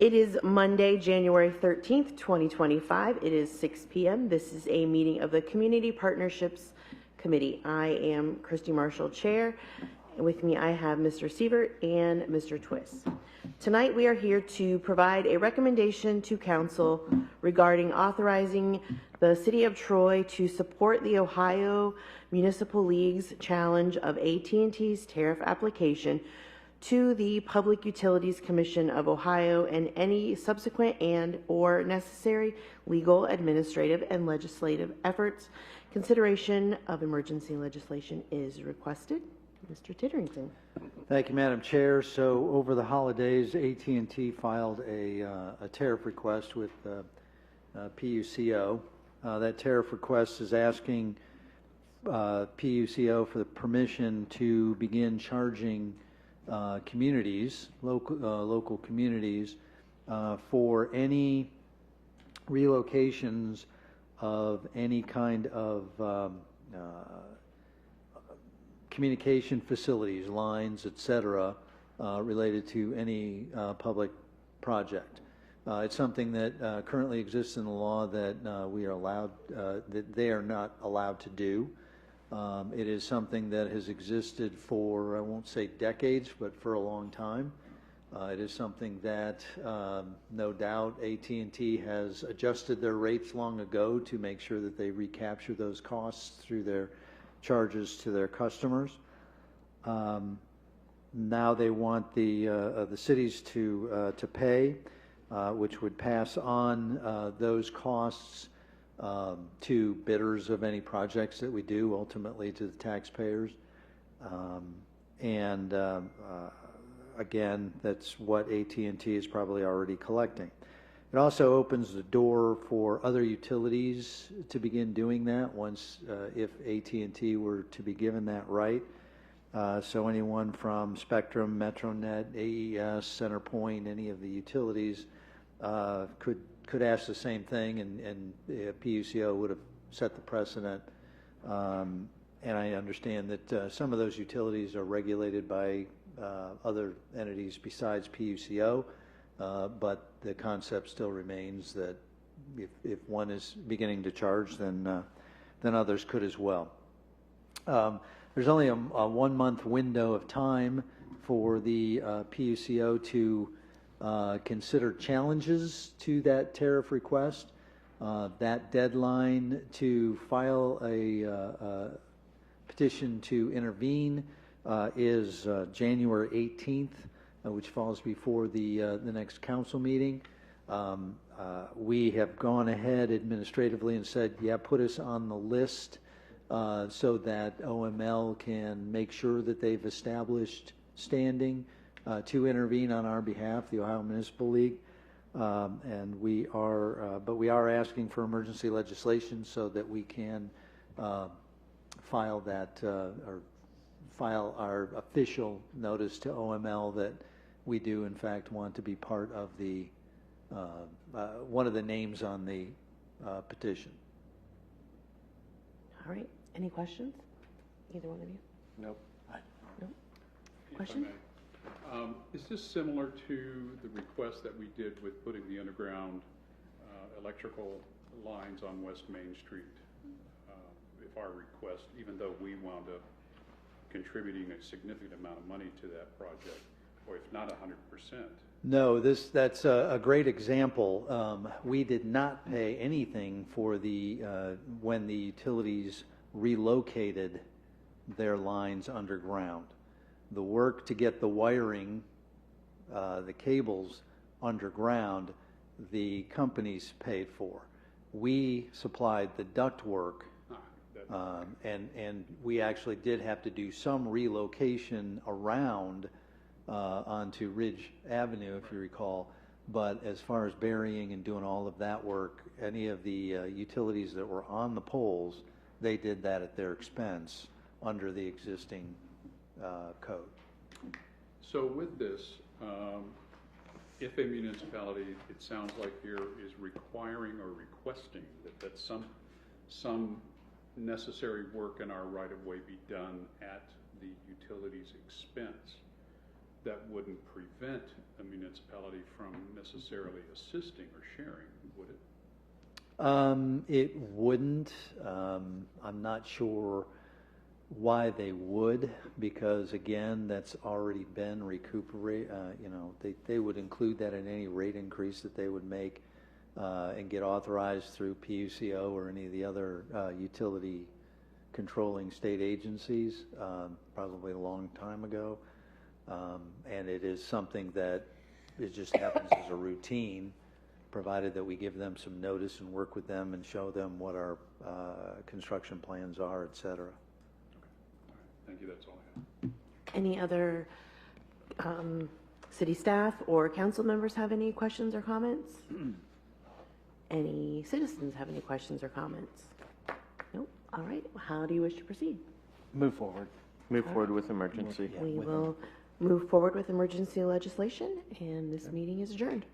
It is Monday, January 13th, 2025. It is 6 p.m. This is a meeting of the Community Partnerships Committee. I am Christy Marshall, Chair. With me, I have Mr. Sievert and Mr. Twist. Tonight, we are here to provide a recommendation to Council regarding authorizing the City of Troy to support the Ohio Municipal League's challenge of AT&T's tariff application to the Public Utilities Commission of Ohio and any subsequent and/or necessary legal, administrative, and legislative efforts. Consideration of emergency legislation is requested. Mr. Titterington. Thank you, Madam Chair. So over the holidays, AT&T filed a tariff request with PUCO. That tariff request is asking PUCO for the permission to begin charging communities, local communities, for any relocations of any kind of communication facilities, lines, etc., related to any public project. It's something that currently exists in the law that we are allowed, that they are not allowed to do. It is something that has existed for, I won't say decades, but for a long time. It is something that no doubt AT&T has adjusted their rates long ago to make sure that they recapture those costs through their charges to their customers. Now they want the cities to pay, which would pass on those costs to bidders of any projects that we do, ultimately to the taxpayers. Again, that's what AT&T is probably already collecting. It also opens the door for other utilities to begin doing that once, if AT&T were to be given that right. So anyone from Spectrum, Metronet, AES, CenterPoint, any of the utilities could ask the same thing, and PUCO would have set the precedent. And I understand that some of those utilities are regulated by other entities besides PUCO. But the concept still remains that if one is beginning to charge, then others could as well. There's only a 1 month window of time for the PUCO to consider challenges to that tariff request. That deadline to file a petition to intervene is January 18th. Which falls before the next council meeting. We have gone ahead administratively and said, yeah, put us on the list so that OML can make sure that they've established standing to intervene on our behalf, the Ohio Municipal League. And we are, but we are asking for emergency legislation so that we can file that or file our official notice to OML that we do, in fact, want to be part of the one of the names on the petition. All right. Any questions? Either one of you? Nope. Nope. Questions? Is this similar to the request that we did with putting the underground electrical lines on West Main Street? If our request, even though we wound up contributing a significant amount of money to that project, or if not 100%. No, that's a great example. We did not pay anything for the when the utilities relocated their lines underground. The work to get the wiring, the cables underground, the companies paid for. We supplied the duct work. And we actually did have to do some relocation around onto Ridge Avenue, if you recall. But as far as burying and doing all of that work, any of the utilities that were on the poles, they did that at their expense under the existing code. So with this, if a municipality, it sounds like here, is requiring or requesting that some necessary work in our right-of-way be done at the utility's expense, that wouldn't prevent a municipality from necessarily assisting or sharing, would it? It wouldn't. I'm not sure why they would, because again, that's already been they would include that in any rate increase that they would make and get authorized through PUCO or any of the other utility controlling state agencies, probably a long time ago. And it is something that it just happens as a routine, provided that we give them some notice and work with them and show them what our construction plans are, et cetera. Thank you, that's all I have. Any other city staff or council members have any questions or comments? Any citizens have any questions or comments? Nope. All right. How do you wish to proceed? Move forward. Move forward with emergency. We will move forward with emergency legislation, and this meeting is adjourned.